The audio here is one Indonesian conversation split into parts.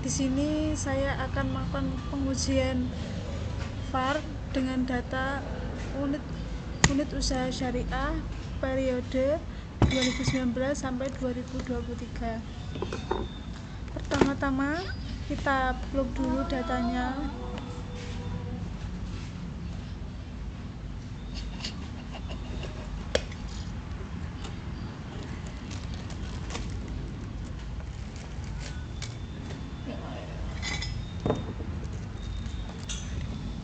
Di sini saya akan melakukan pengujian VAR dengan data unit usaha syariah periode 2019 sampai 2023. Pertama-tama kita upload dulu datanya.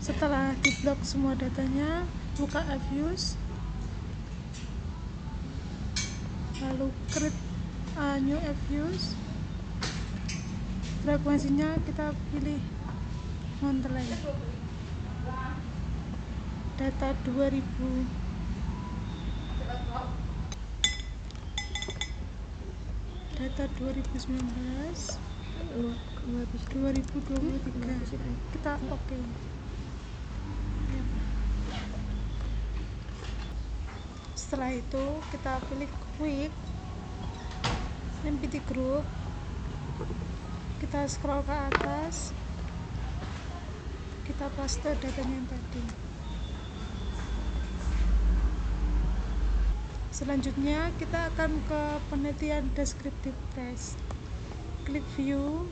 Setelah diblok semua datanya, buka Avuse, lalu create a new Avuse. Frekuensinya kita pilih Monthly, data 2000, data 2019 2023. Kita oke. Setelah itu kita pilih quick MPT group, kita scroll ke atas, kita paste datanya yang tadi. Selanjutnya kita akan ke penelitian descriptive test. Klik view,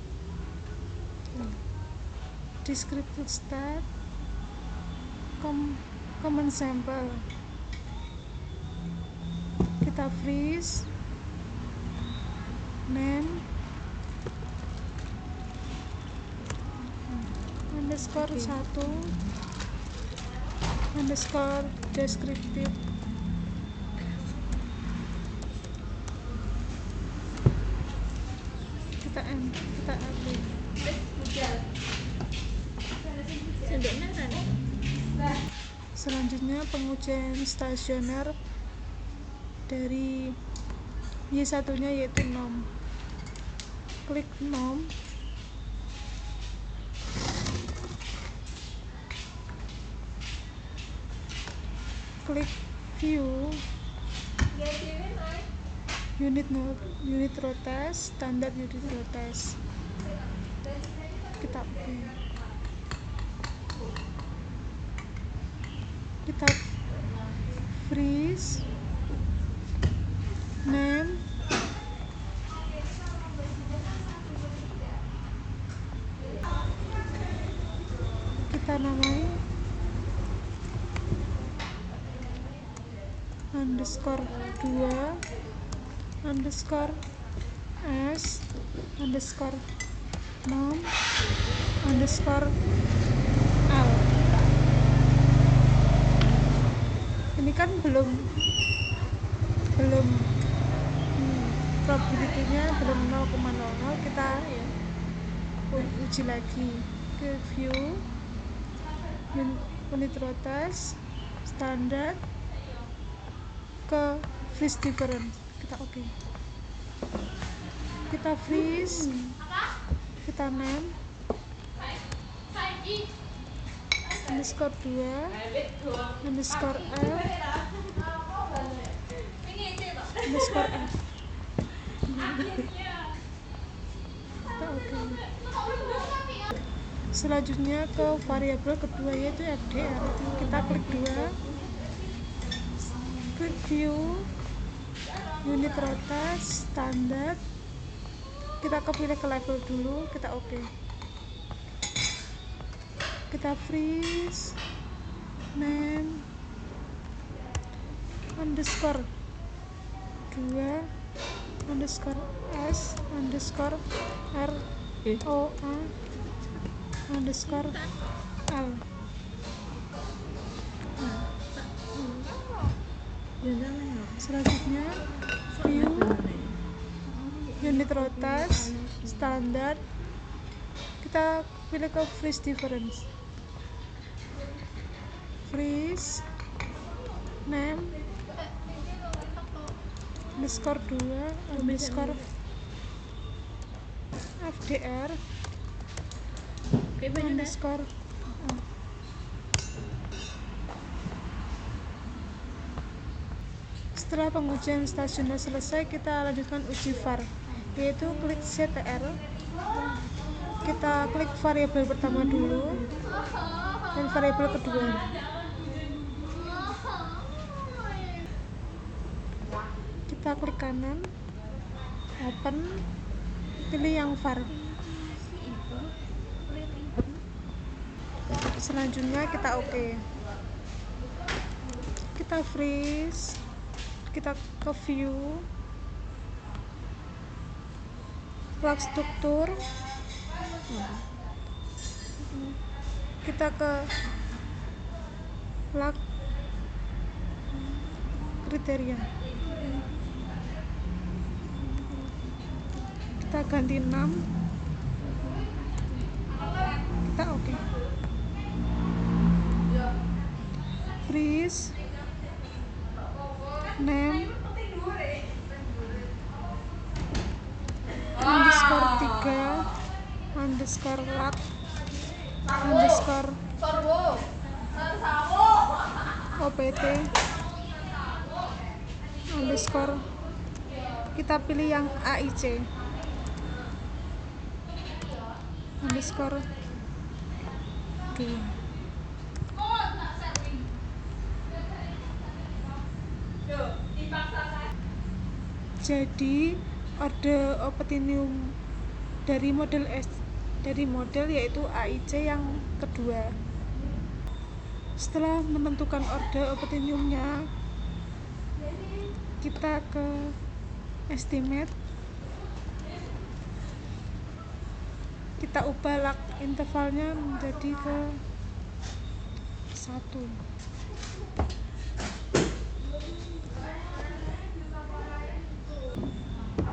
descriptive stat, common sample. Kita freeze, name, underscore 1, underscore descriptive. Kita update. Selanjutnya pengujian stasioner dari Y1 nya yaitu nom. Klik nom, klik view, unit row test, standar unit row test. Kita oke. Kita freeze, name, kita namai underscore 2 underscore s underscore nom underscore l. Ini kan belum probability-nya belum 0,00. Kita uji lagi ke view, unit row test, standar, ke freeze difference. Kita oke. Kita freeze, kita name underscore 2 underscore l underscore f. Kita oke. Selanjutnya ke variabel kedua yaitu FDR. Kita klik 2, klik view, unit row test, standar. Kita kepilih ke level dulu. Kita oke. Kita freeze, name underscore 2 underscore s underscore r o a underscore l. Selanjutnya view, unit row test, standar. Kita pilih ke freeze difference, freeze, name underscore 2 underscore FDR underscore. Setelah pengujian stasioner selesai, kita lanjutkan uji VAR, yaitu klik CTR, Kita klik variabel pertama dulu dan variabel kedua. Kita klik kanan, open, pilih yang var. Selanjutnya kita oke. Kita freeze, kita ke view, plug struktur, kita ke plug kriteria, kita ganti 6, kita oke. Freeze, name, underscore 3, underscore lat, underscore opt, underscore, kita pilih yang AIC, underscore 2. Jadi order optinium dari model yaitu AIC yang kedua. Setelah menentukan order optiniumnya, kita ke estimate, kita ubah lag intervalnya menjadi ke 1.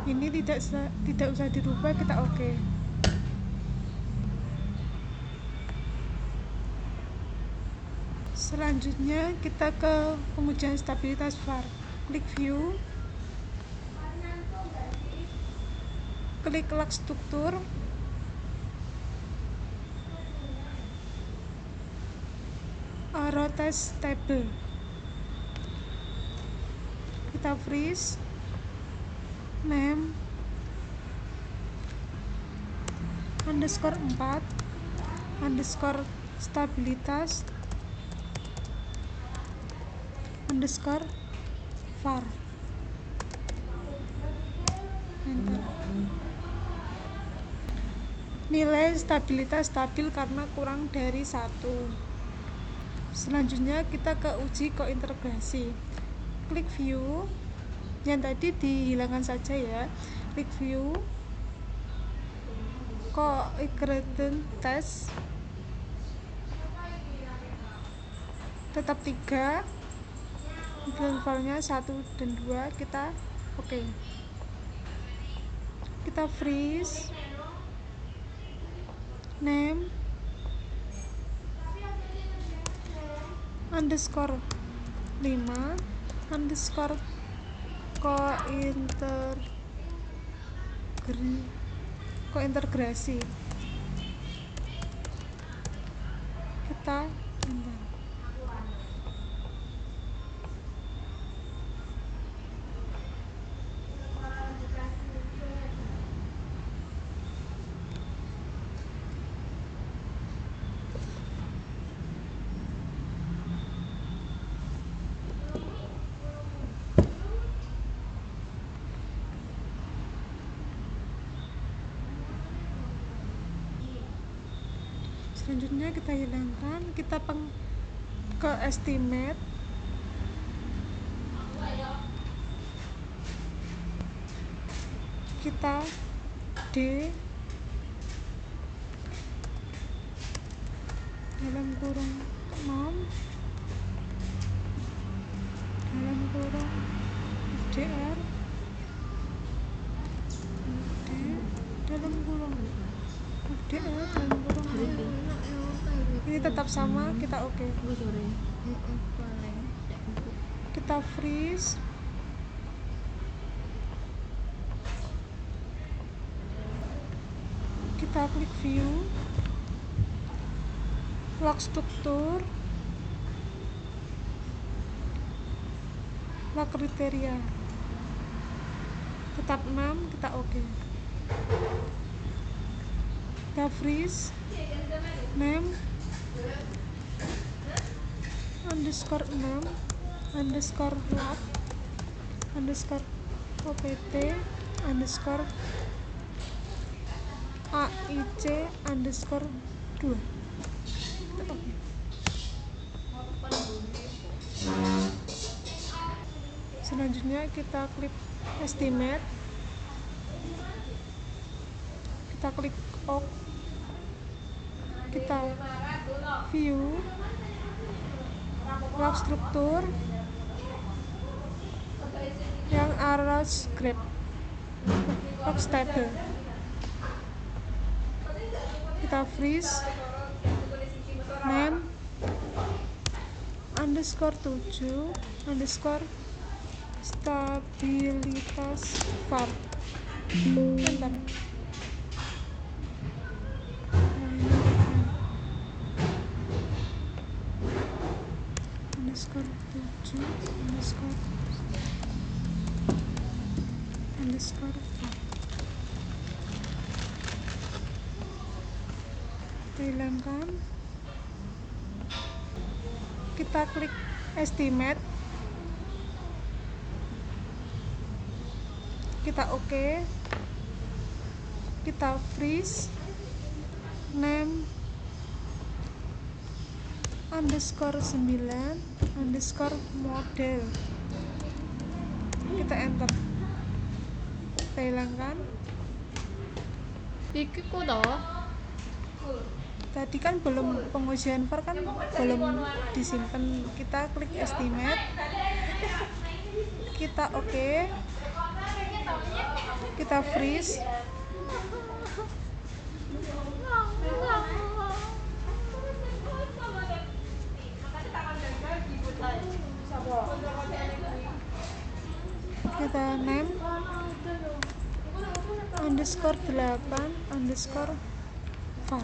Ini tidak usah dirubah, kita oke. Selanjutnya kita ke pengujian stabilitas VAR. Klik view, klik lag struktur, arrow test table, kita freeze, name, underscore 4, underscore stabilitas, underscore var, enter. Nilai stabilitas stabil karena kurang dari 1. Selanjutnya kita ke uji kointegrasi. Klik view, yang tadi dihilangkan saja ya. Klik view, co-ingredient test, tetap 3, intervalnya 1 dan 2, kita oke. Kita freeze, name, underscore 5, underscore kointegrasi, kita enter. Selanjutnya kita hilangkan, kita ke estimate, kita D dalam kurung 6 dalam kurung FDR D dalam kurung FDR dalam kurung 6. Ini tetap sama, kita oke. Kita freeze, kita klik view, log struktur, log kriteria, tetap 6, kita oke. kita freeze, name underscore 6 underscore lab underscore opt underscore aic underscore 2. Oke. Selanjutnya kita klik estimate, kita klik OK, kita view log struktur yang arrow script log stable, kita freeze, name underscore 7 underscore stabilitas var, enter. Underscore 7 underscore var. Kita hilangkan, kita klik estimate, kita oke, kita freeze, name underscore 9 underscore model, kita enter, kita hilangkan. Iki kok toh? Tadi kan belum pengujian var, kan belum disimpan. Kita klik estimate, kita oke, kita freeze, kita name underscore 8 underscore var.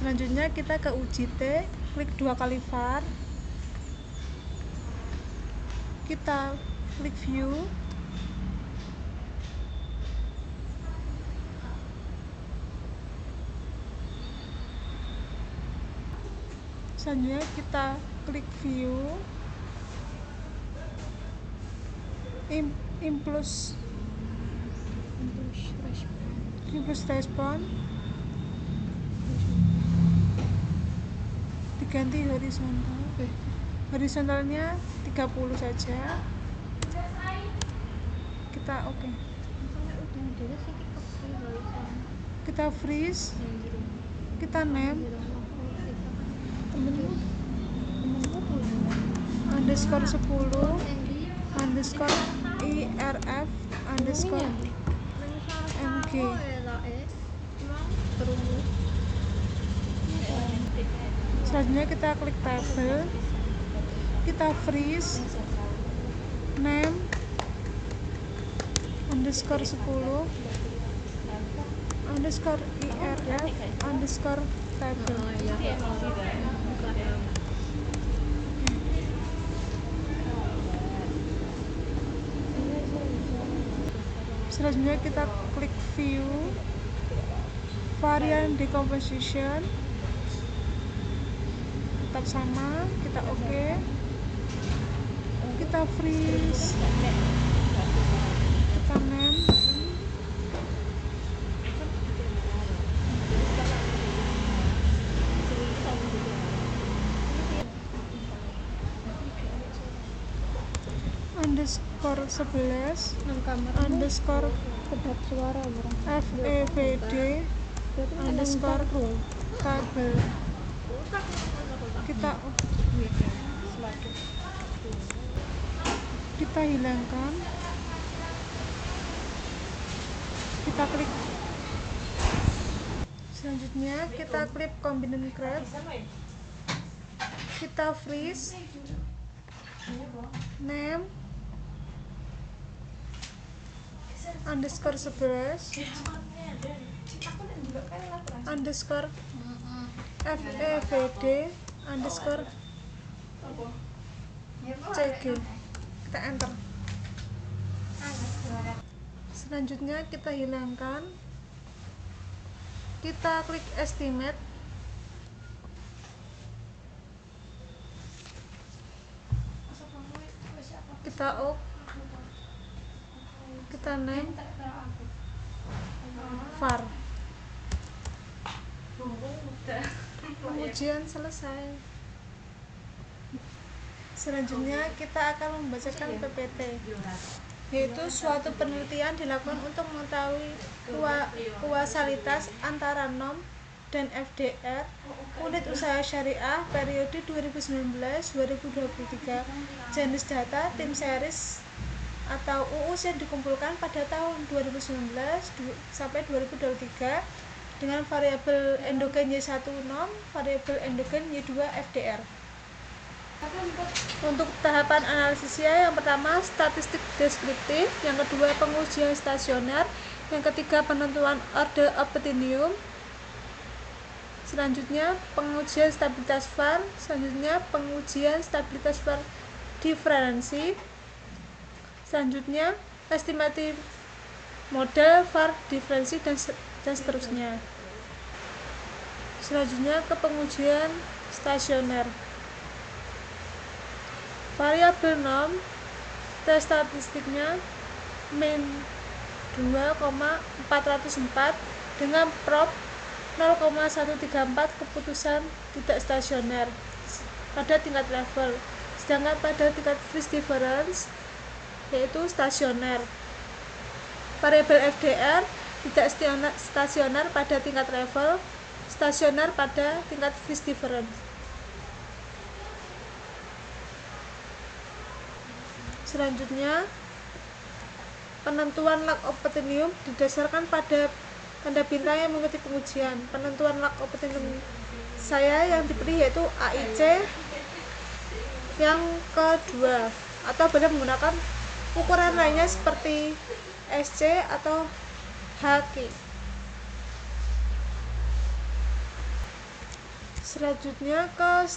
Selanjutnya kita ke UJT, klik 2 kali var, kita klik view, selanjutnya kita klik view, impuls respon, diganti horizontal, horizontalnya 30 saja, kita oke. Kita freeze, kita name underscore 10 underscore irf underscore mg. Selanjutnya kita klik tabel, kita freeze, name underscore 10 underscore irf underscore tabel. Selanjutnya kita klik view, varian decomposition tetap sama, kita oke, kita freeze, kita name underscore 11 underscore kedap suara fevd underscore tabel. Kita hilangkan, kita klik. Selanjutnya kita klik combined graph, kita freeze, name underscore 11 underscore fevd underscore cg, kita enter. Selanjutnya kita hilangkan, kita klik estimate, kita OK, kita name var. Pengujian selesai. Selanjutnya kita akan membacakan PPT, yaitu suatu penelitian dilakukan untuk mengetahui kuasalitas antara NOM dan FDR unit usaha syariah periode 2019-2023, jenis data tim series atau UUS yang dikumpulkan pada tahun 2019 sampai 2023 dengan variabel endogen Y1 NOM, variabel endogen Y2 FDR. Untuk tahapan analisisnya, yang pertama statistik deskriptif, yang kedua pengujian stasioner, yang ketiga penentuan order optimium, selanjutnya pengujian stabilitas VAR, selanjutnya pengujian stabilitas VAR diferensi, selanjutnya estimasi model VAR diferensi dan seterusnya. Selanjutnya ke pengujian stasioner. Variabel NOM tes statistiknya min 2,404 dengan prop 0,134 keputusan tidak stasioner pada tingkat level, sedangkan pada tingkat freeze difference yaitu stasioner. Variabel FDR tidak stasioner pada tingkat level, stasioner pada tingkat freeze difference. Selanjutnya, penentuan lag optimium didasarkan pada tanda bintang yang mengikuti pengujian. Penentuan lag optimium saya yang dipilih yaitu AIC yang kedua, atau boleh menggunakan ukuran lainnya seperti SC atau HQ. Selanjutnya ke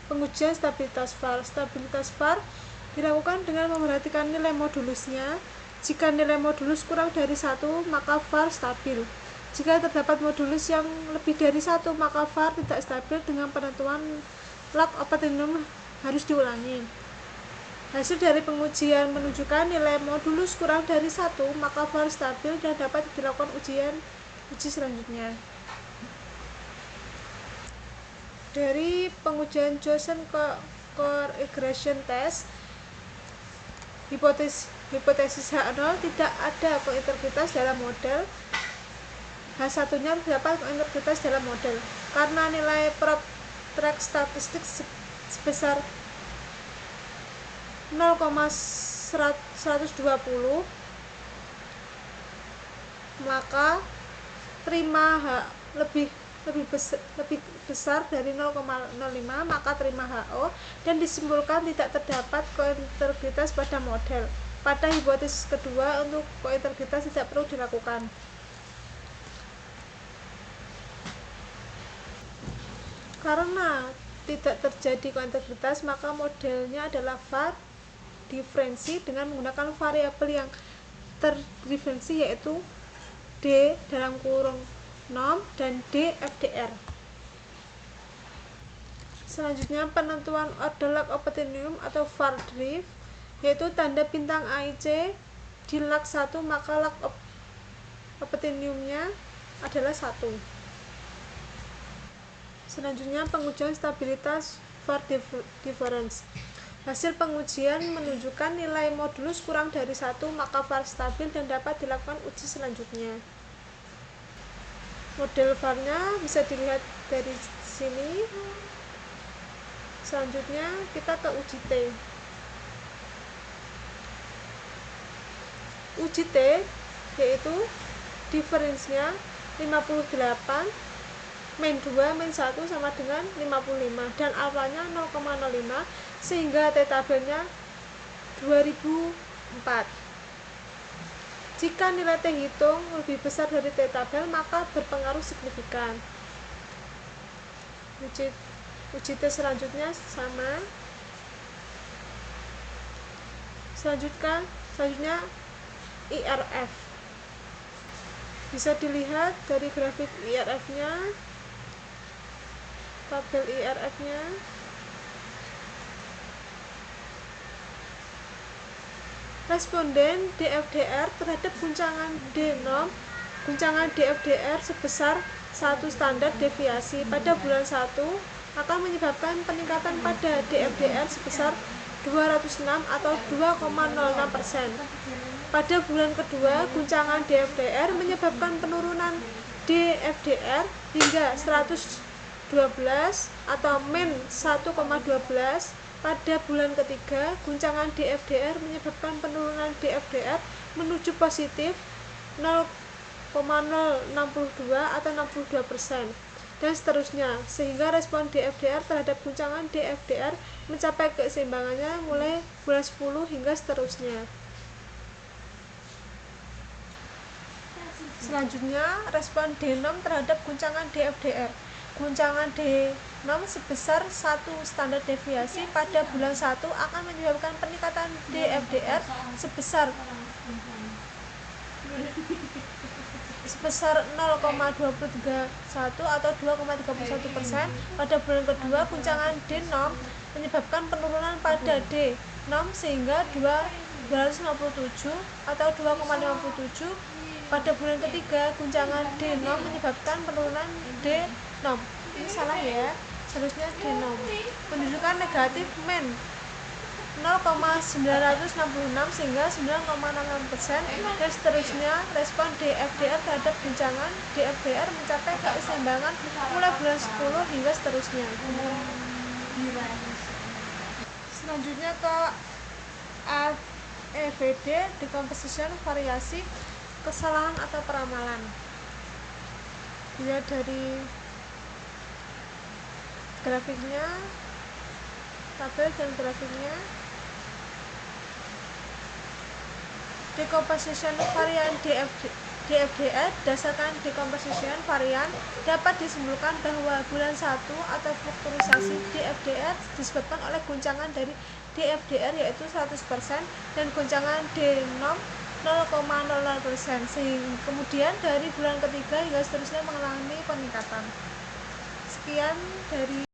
pengujian stabilitas VAR. Stabilitas VAR dilakukan dengan memperhatikan nilai modulusnya. Jika nilai modulus kurang dari 1, maka VAR stabil. Jika terdapat modulus yang lebih dari 1, maka VAR tidak stabil dengan penentuan lag optimum harus diulangi. Hasil dari pengujian menunjukkan nilai modulus kurang dari 1, maka VAR stabil dan dapat dilakukan uji selanjutnya. Dari pengujian Johnson core regression test, hipotesis H0 tidak ada kointegritas dalam model, H1-nya terdapat kointegritas dalam model karena nilai prop track statistik sebesar 0,120, maka prima H lebih besar dari 0,05, maka terima HO, dan disimpulkan tidak terdapat kointegritas pada model. Pada hipotesis kedua, untuk kointegritas tidak perlu dilakukan. Karena tidak terjadi kointegritas, maka modelnya adalah VAR diferensi dengan menggunakan variabel yang terdiferensi yaitu D dalam kurung NOM dan D FDR. Selanjutnya penentuan order lag optimum atau VAR drift, yaitu tanda bintang AIC di lag 1, maka lag optimumnya adalah 1. Selanjutnya pengujian stabilitas VAR difference. Hasil pengujian menunjukkan nilai modulus kurang dari 1, maka VAR stabil dan dapat dilakukan uji selanjutnya. Model VAR-nya bisa dilihat dari sini. Selanjutnya kita ke uji T. Uji T yaitu diferensinya 58 min 2 min 1 sama dengan 55 dan alfanya 0,05 sehingga T tabelnya 2004. Jika nilai T hitung lebih besar dari T tabel, maka berpengaruh signifikan. Uji T selanjutnya sama. Selanjutnya IRF. Bisa dilihat dari grafik IRF-nya, tabel IRF-nya. Responden DFDR terhadap guncangan D0, guncangan DFDR sebesar 1 standar deviasi pada bulan 1 akan menyebabkan peningkatan pada DFDR sebesar 206 atau 2,06%. Pada bulan kedua, guncangan DFDR menyebabkan penurunan DFDR hingga 112 atau min 1,12. Pada bulan ketiga, guncangan DFDR menyebabkan penurunan DFDR menuju positif 0,062 atau 62%, dan seterusnya, sehingga respon DFDR terhadap guncangan DFDR mencapai keseimbangannya mulai bulan 10 hingga seterusnya. Selanjutnya, respon D0 terhadap guncangan DFDR. Guncangan D0 sebesar 1 standar deviasi pada bulan 1 akan menyebabkan peningkatan DFDR sebesar 0,231 atau 2,31%. Pada bulan kedua, guncangan D0 menyebabkan penurunan pada D0 sehingga 257 atau 2,57. Pada bulan ketiga, guncangan D0 menyebabkan penurunan D0. Ini salah ya, seharusnya D0. Menunjukkan negatif min 0,966 sehingga 9,66%, dan seterusnya. Respon DFDR terhadap guncangan DFDR mencapai keseimbangan mulai bulan 10 hingga seterusnya. Selanjutnya ke AEVD, decomposition, variasi, kesalahan atau peramalan. Dilihat dari grafiknya, tabel dan grafiknya. Decomposition varian DFDR. Berdasarkan decomposition varian dapat disimpulkan bahwa bulan 1 atau fluktuasi DFDR disebabkan oleh guncangan dari DFDR yaitu 100% dan guncangan D0 0,00%, sehingga kemudian dari bulan ketiga hingga seterusnya mengalami peningkatan. Sekian dari